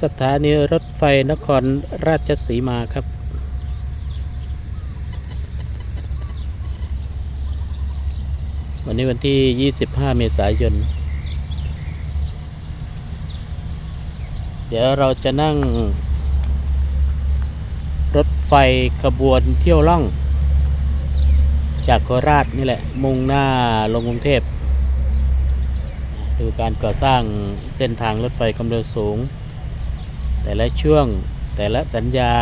สถานีรถไฟนครราชสีมาครับวันนี้วันที่25เมษายนเดี๋ยวเราจะนั่งรถไฟขบวนเที่ยวล่องจากโคราชนี่แหละมุ่งหน้าลงกรุงเทพดูการก่อสร้างเส้นทางรถไฟความเร็วสูงแต่ละช่วงแต่ละสัญญา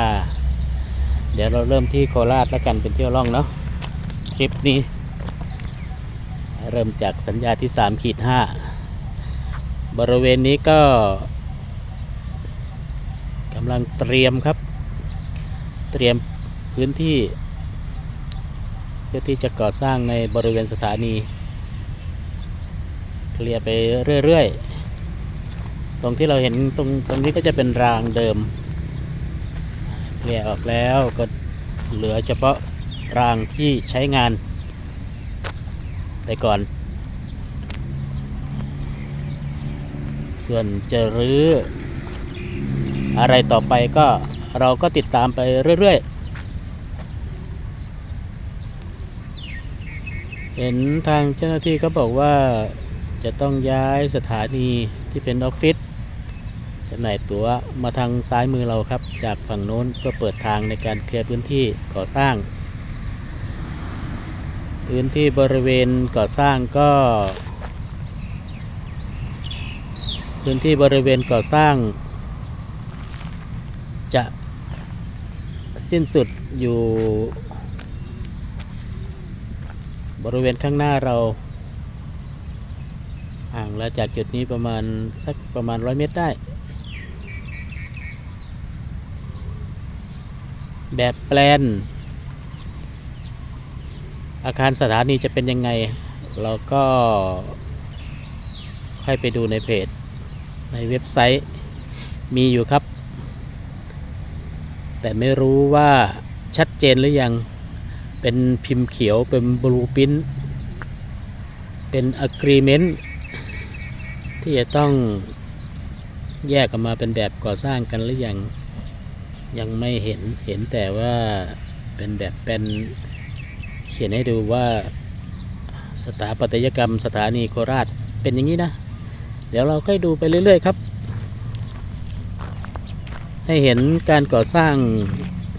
เดี๋ยวเราเริ่มที่โคราชแล้วกันเป็นเที่ยวล่องเนาะทริปนี้เริ่มจากสัญญาที่3-5บริเวณนี้ก็กำลังเตรียมครับเตรียมพื้นที่เพื่อที่จะก่อสร้างในบริเวณสถานีเคลียร์ไปเรื่อยๆตรงที่เราเห็นตรงนี้ก็จะเป็นรางเดิมเคลียร์ออกแล้วก็เหลือเฉพาะรางที่ใช้งานไปก่อนส่วนจะรื้ออะไรต่อไปก็เราก็ติดตามไปเรื่อยๆเห็นทางเจ้าหน้าที่เขาบอกว่าจะต้องย้ายสถานีที่เป็นออฟฟิศจำหน่ายตั๋วมาทางซ้ายมือเราครับจากฝั่งโน้นเพื่อเปิดทางในการเคลียร์พื้นที่ก่อสร้างพื้นที่บริเวณก่อสร้างก็พื้นที่บริเวณก่อสร้างจะสิ้นสุดอยู่บริเวณข้างหน้าเราห่างแล้วจากจุดนี้ประมาณ100 เมตรได้แบบแปลนอาคารสถานีจะเป็นยังไงเราก็ค่อยไปดูในเพจในเว็บไซต์มีอยู่ครับแต่ไม่รู้ว่าชัดเจนหรือยังเป็นพิมพ์เขียวเป็นบลูพิ้นเป็น agreement ที่จะต้องแยกออกมาเป็นแบบก่อสร้างกันหรือยังไม่เห็นแต่ว่าเป็นแบบเป็นเขียนให้ดูว่าสถาปัตยกรรมสถานีโคราชเป็นอย่างนี้นะเดี๋ยวเราค่อยดูไปเรื่อยๆครับให้เห็นการก่อสร้าง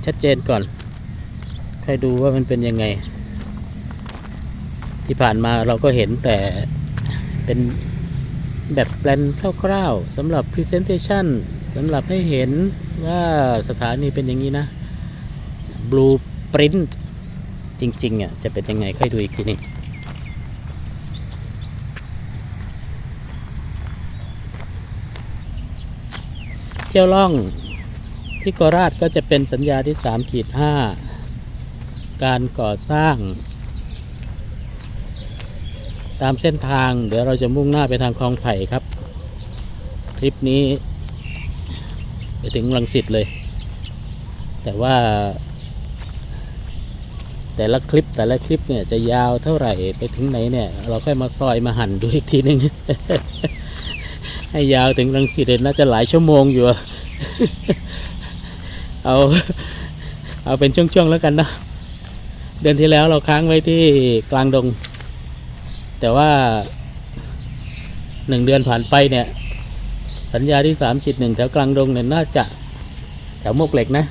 ชัดเจนก่อนค่อยดูว่ามันเป็นยังไงที่ผ่านมาเราก็เห็นแต่เป็นแบบแปลนคร่าวๆสำหรับ Presentation สำหรับให้เห็นว่าสถานีเป็นอย่างนี้นะ Blueprint จริงๆอ่ะจะเป็นยังไงค่อยดูอีกทีนึงเที่ยวล่องที่โคราชก็จะเป็นสัญญาที่3-5การก่อสร้างตามเส้นทางเดี๋ยวเราจะมุ่งหน้าไปทางคลองไผ่ครับทริปนี้ไปถึงรังสิตเลยแต่ว่าแต่ละคลิปเนี่ยจะยาวเท่าไหร่ไปถึงไหนเนี่ยเราค่อยมาซอยมาหั่นดูอีกทีนึง ให้ยาวถึงรังสิตน่าจะหลายชั่วโมงอยู่ เอาเป็นช่วงๆแล้วกันนะเดือนที่แล้วเราค้างไว้ที่กลางดงแต่ว่า1 เดือนผ่านไปเนี่ยสัญญาที่3.1แถวกลางดงเนี่ยน่าจะแถวมวกเหล็กนะ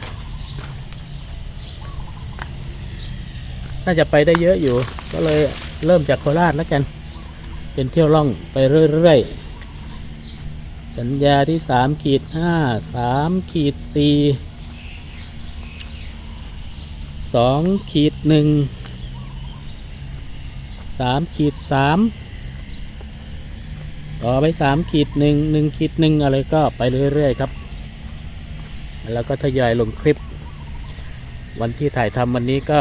น่าจะไปได้เยอะอยู่ก็เลยเริ่มจากโคราชแล้วกันเป็นเที่ยวล่องไปเรื่อยๆสัญญาที่3-5 3-4 2-1 3-3ต่อไป3-1 1-1อะไรก็ไปเรื่อยๆครับแล้วก็ทยอยลงคลิปวันที่ถ่ายทำวันนี้ก็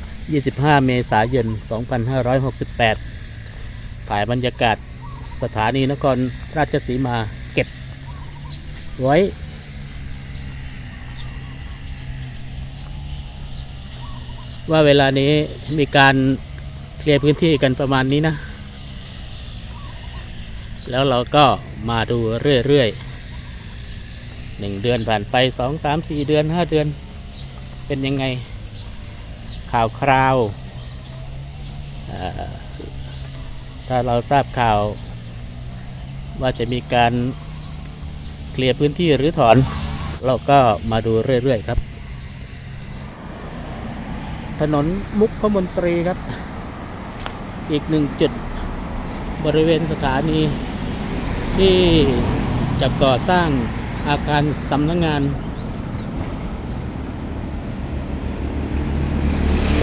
25 เมษายน 2568ถ่ายบรรยากาศสถานีนครราชสีมาเก็บไว้ว่าเวลานี้มีการเคลียร์พื้นที่กันประมาณนี้นะแล้วเราก็มาดูเรื่อยๆ 1 เดือนผ่านไป2 3 4 เดือน 5 เดือนเป็นยังไงข่าวคราวถ้าเราทราบข่าวว่าจะมีการเคลียร์พื้นที่หรือถอนเราก็มาดูเรื่อยๆครับถนนมุขมนตรีครับอีก1 จุดบริเวณสถานีที่จะก่อสร้างอาคารสำนักงาน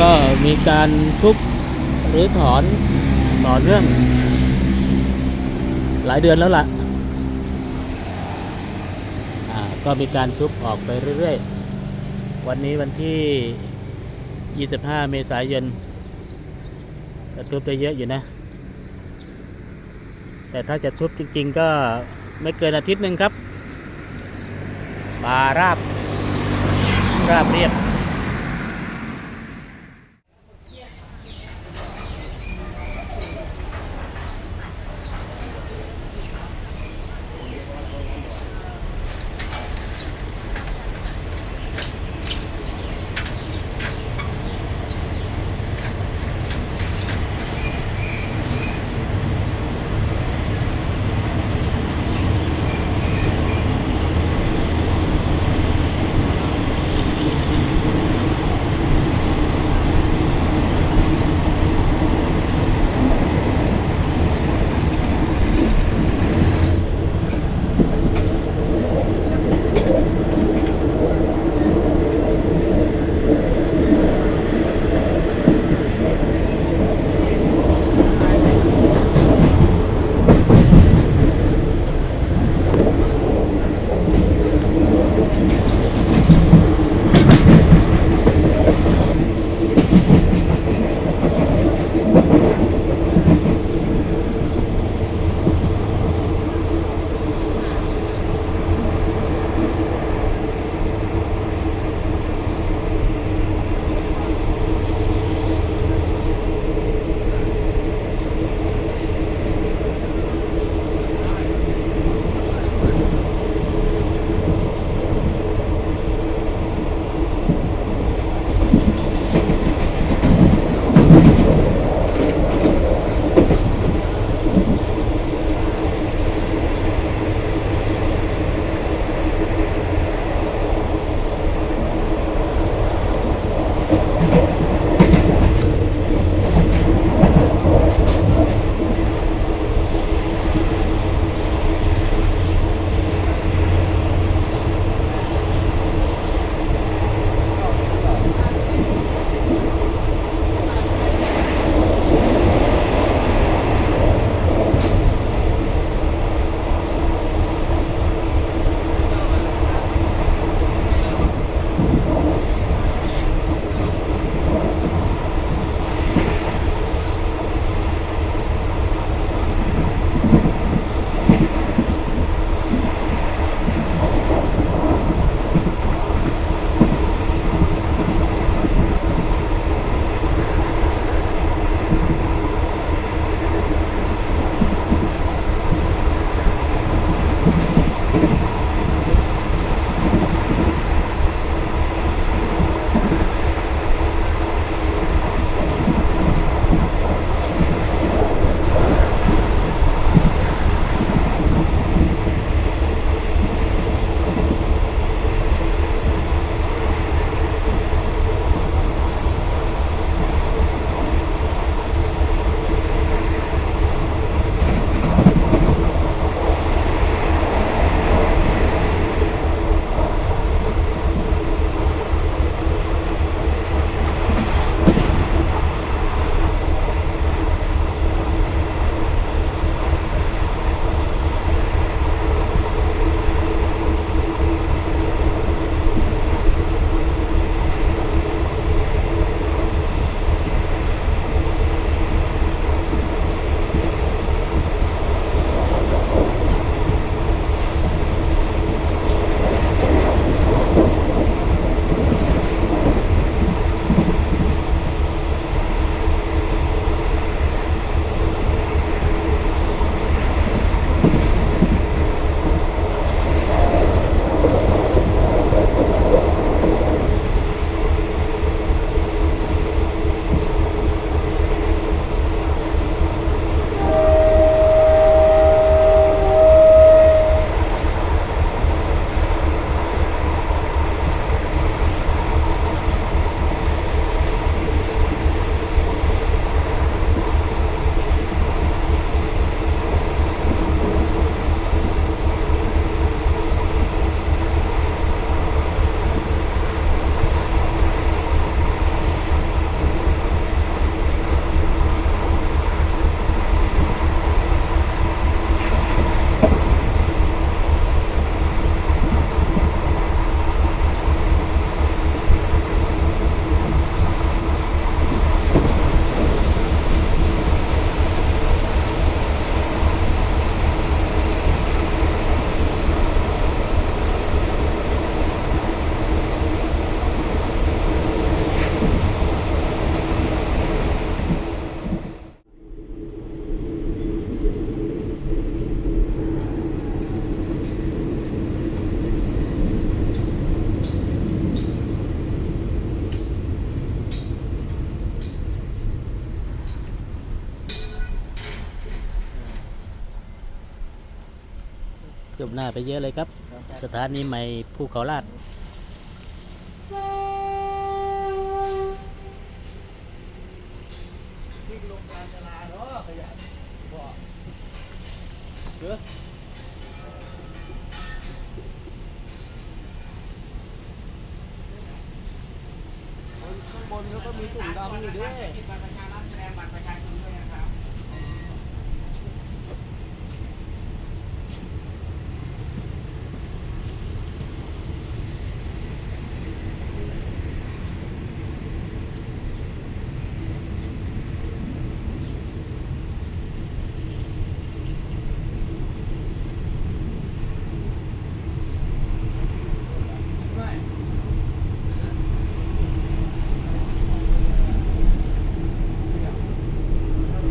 ก็มีการทุบหรือถอนต่อเนื่องหลายเดือนแล้วล่ะก็มีการทุบออกไปเรื่อยๆวันนี้วันที่ 25 เมษายนก็ทุบได้เยอะอยู่นะแต่ถ้าจะทุบจริงๆก็ไม่เกินอาทิตย์หนึ่งครับป่าราบเรียบ คืบหน้าไปเยอะเลยครับ สถานีใหม่ภูเขาลาดข้างบนเขาก็มีถุงดำอยู่ด้วยบัตรประชาชนแสดงบัตรประชาชนด้วยนะครับ ค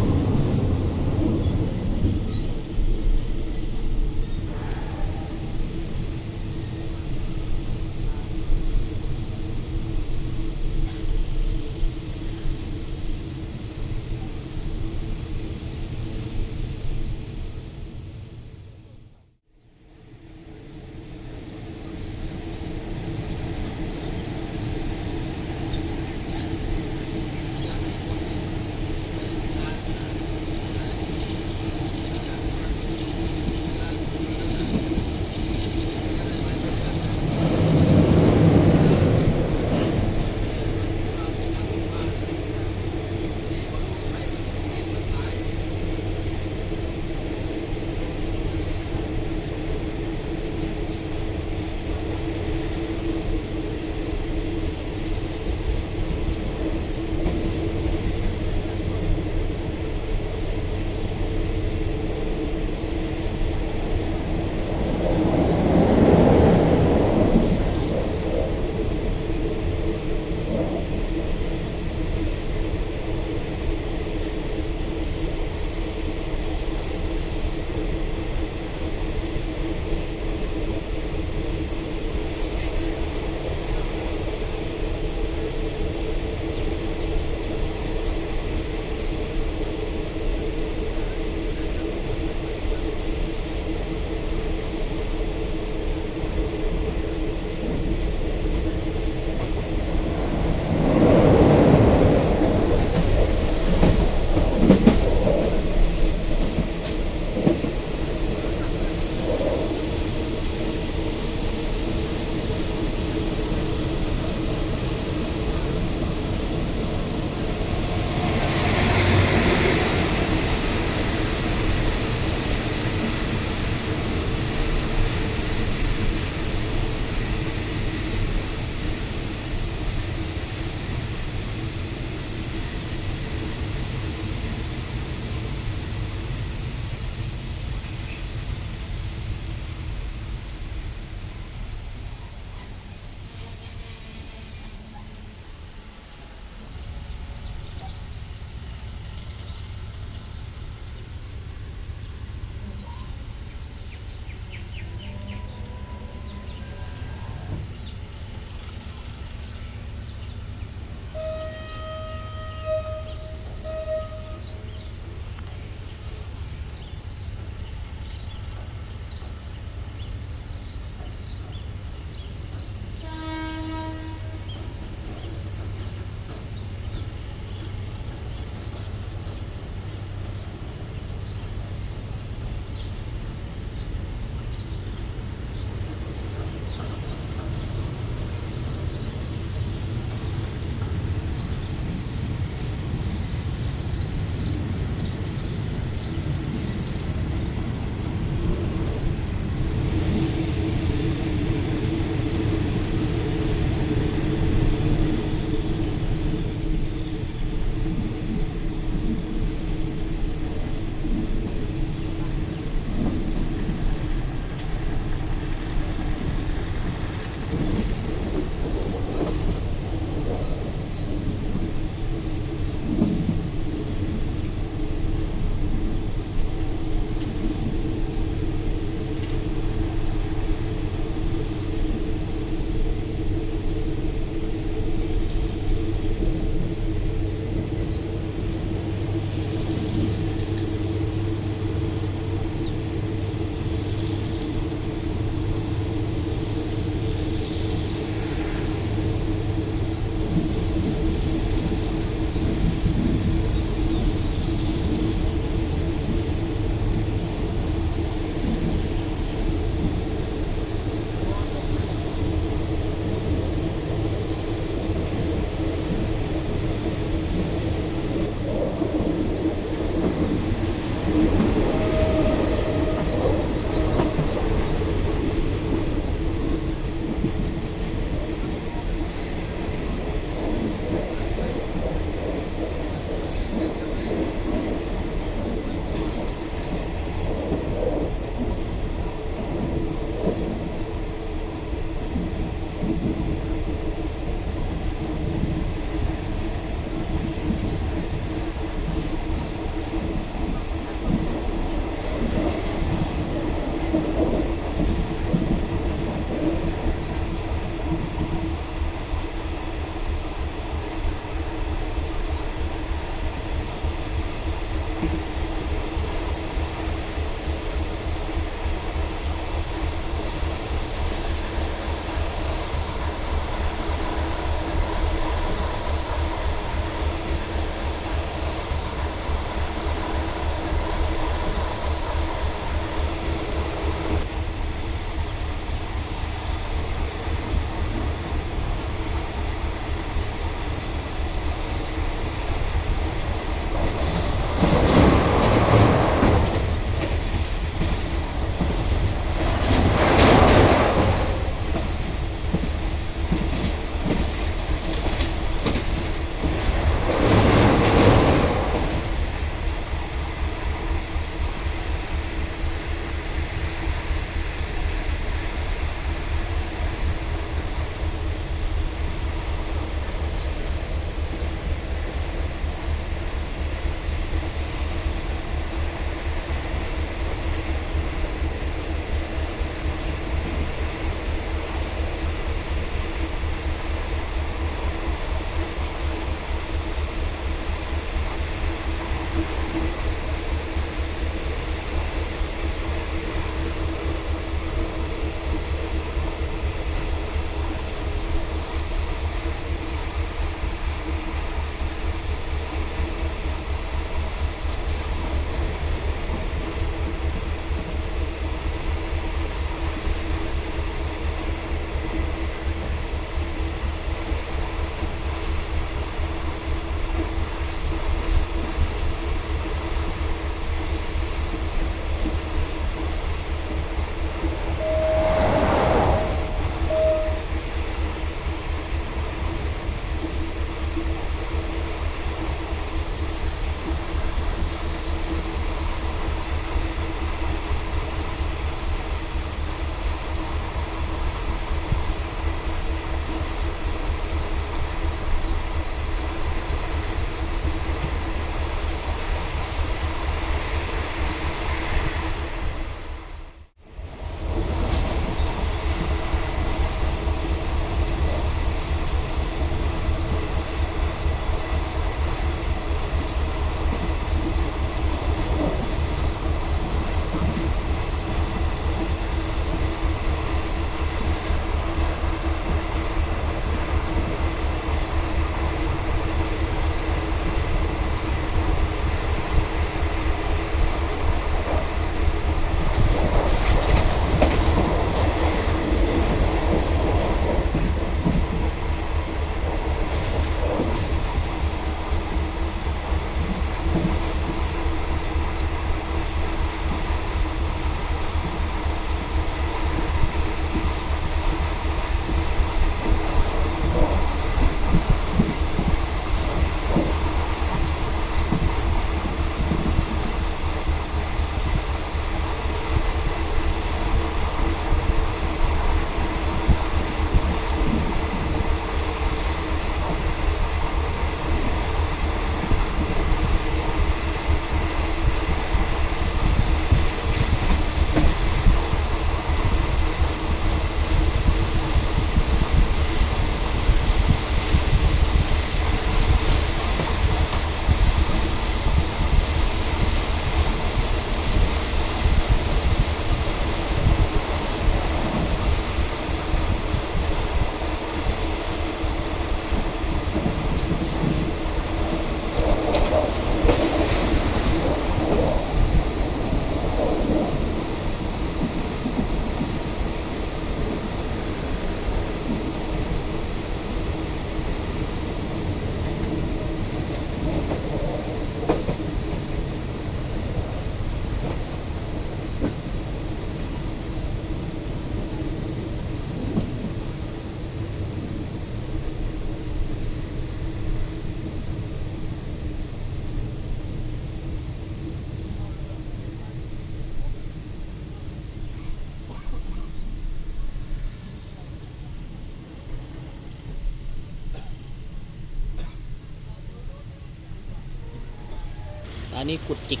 อันนี้กุดจิก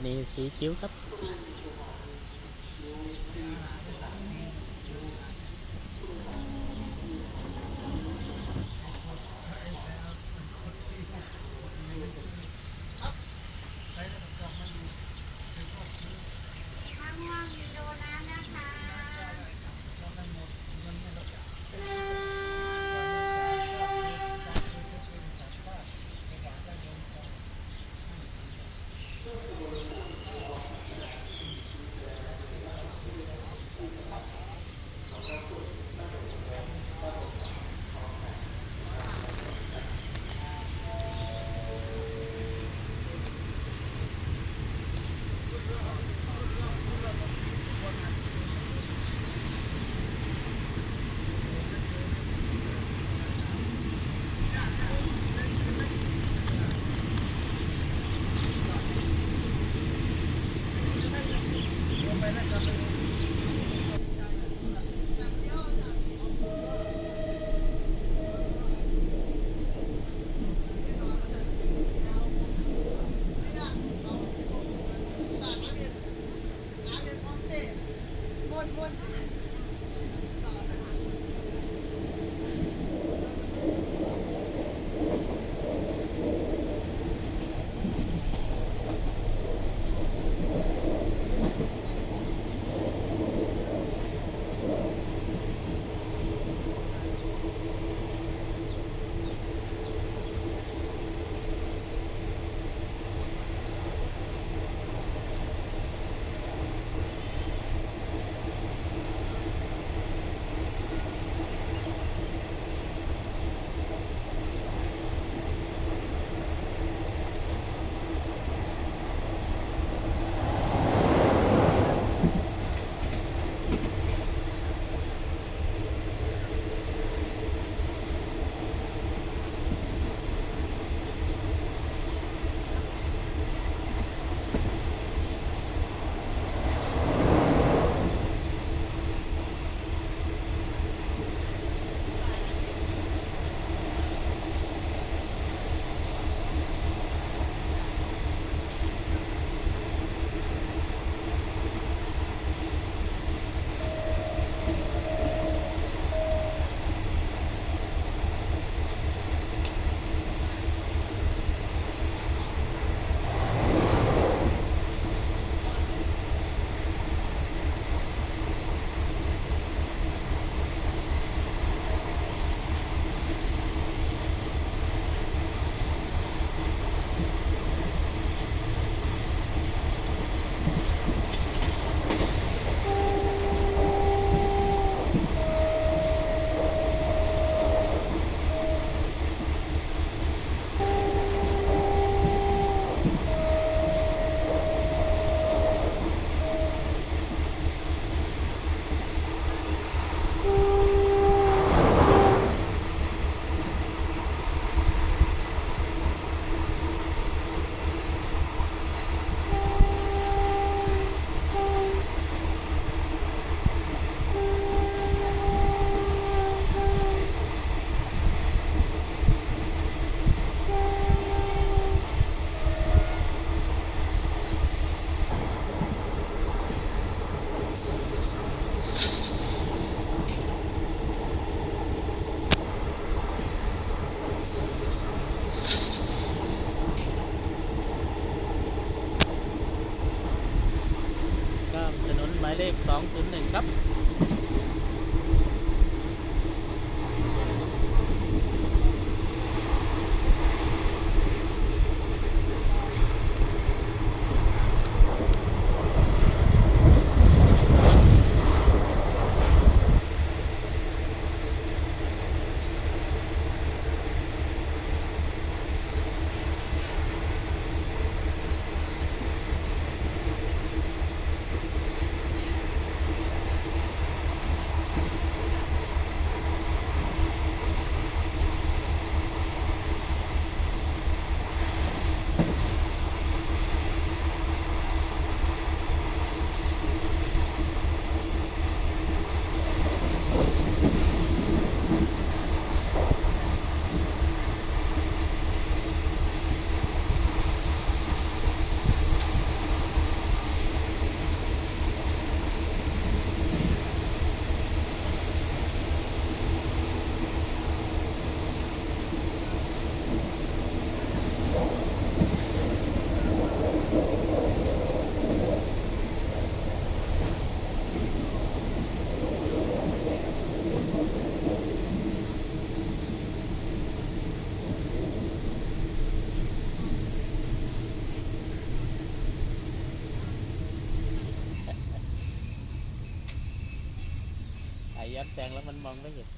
นีสีคิ้วครับข้ามถนนหมายเลข201ครับ งแล้วมันมองไม่เห็น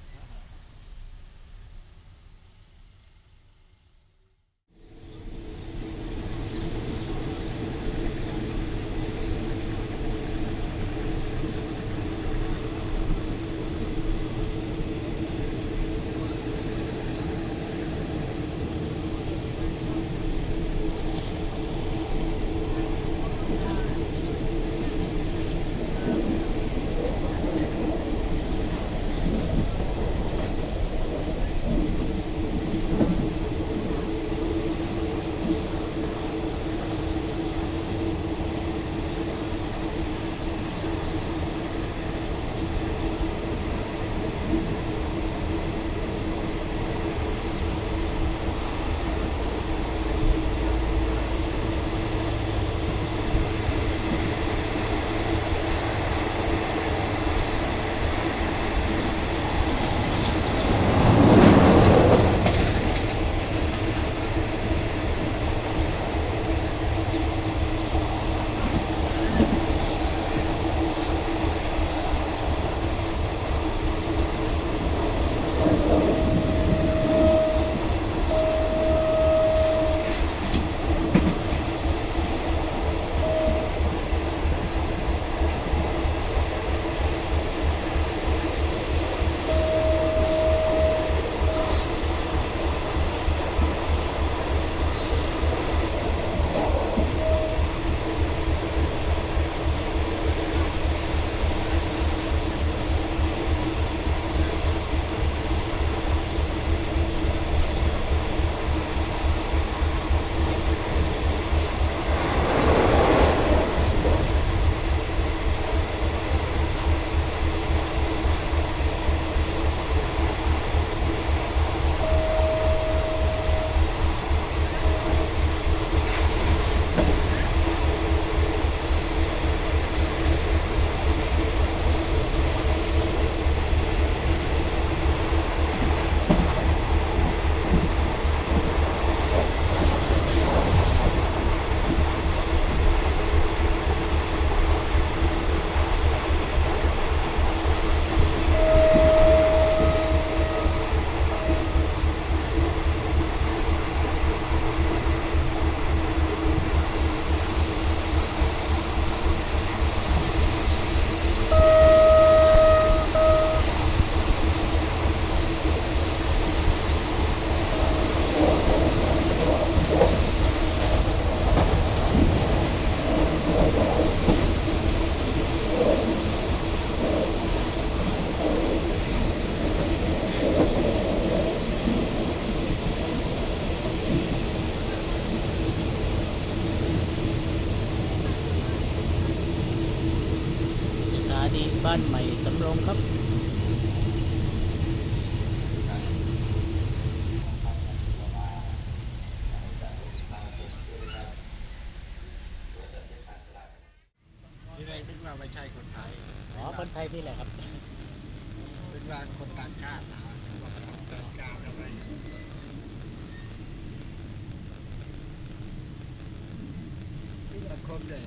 สถานีบ้านใหม่สำโรงครับ ที่แรกนึกว่าไม่ใช่คนไทย อ๋อ คนไทยนี่แหละครับ นึกว่าคนต่างชาตินะว่ามันทำการอะไรนี่ก็คนเลย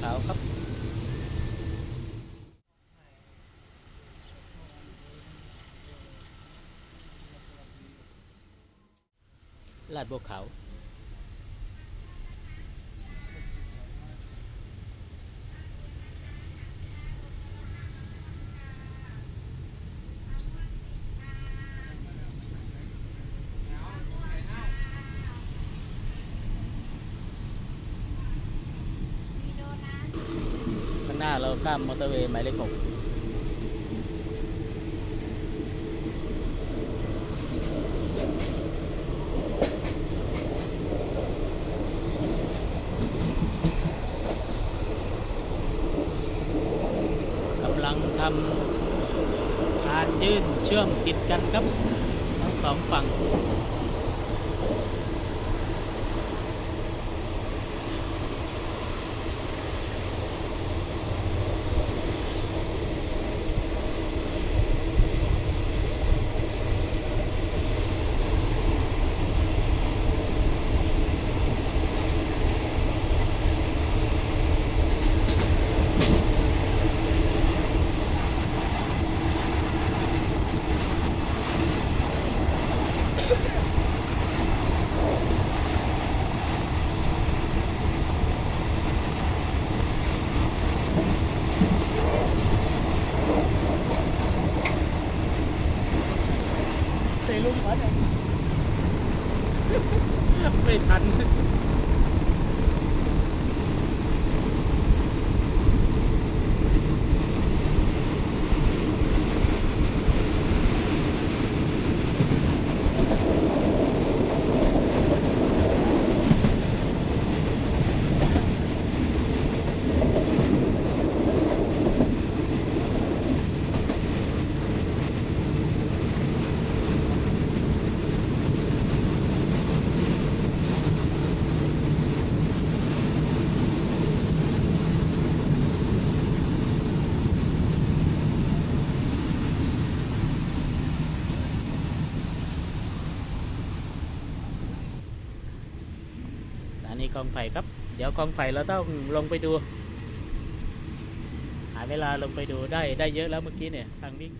ขาวครับลาดบัวขาวข้างหน้าเราข้ามมอเตอร์เวย์หมายเลข 6กำลังทำทางยื่นเชื่อมติดกันครับทั้งสองฝั่งเตะลุงพัดไม่ทันสถานีกองไผ่ครับ เดี๋ยวกองไผ่เราต้องลงไปดู หาเวลาลงไปดูได้เยอะแล้วเมื่อกี้เนี่ยทางวิ่ง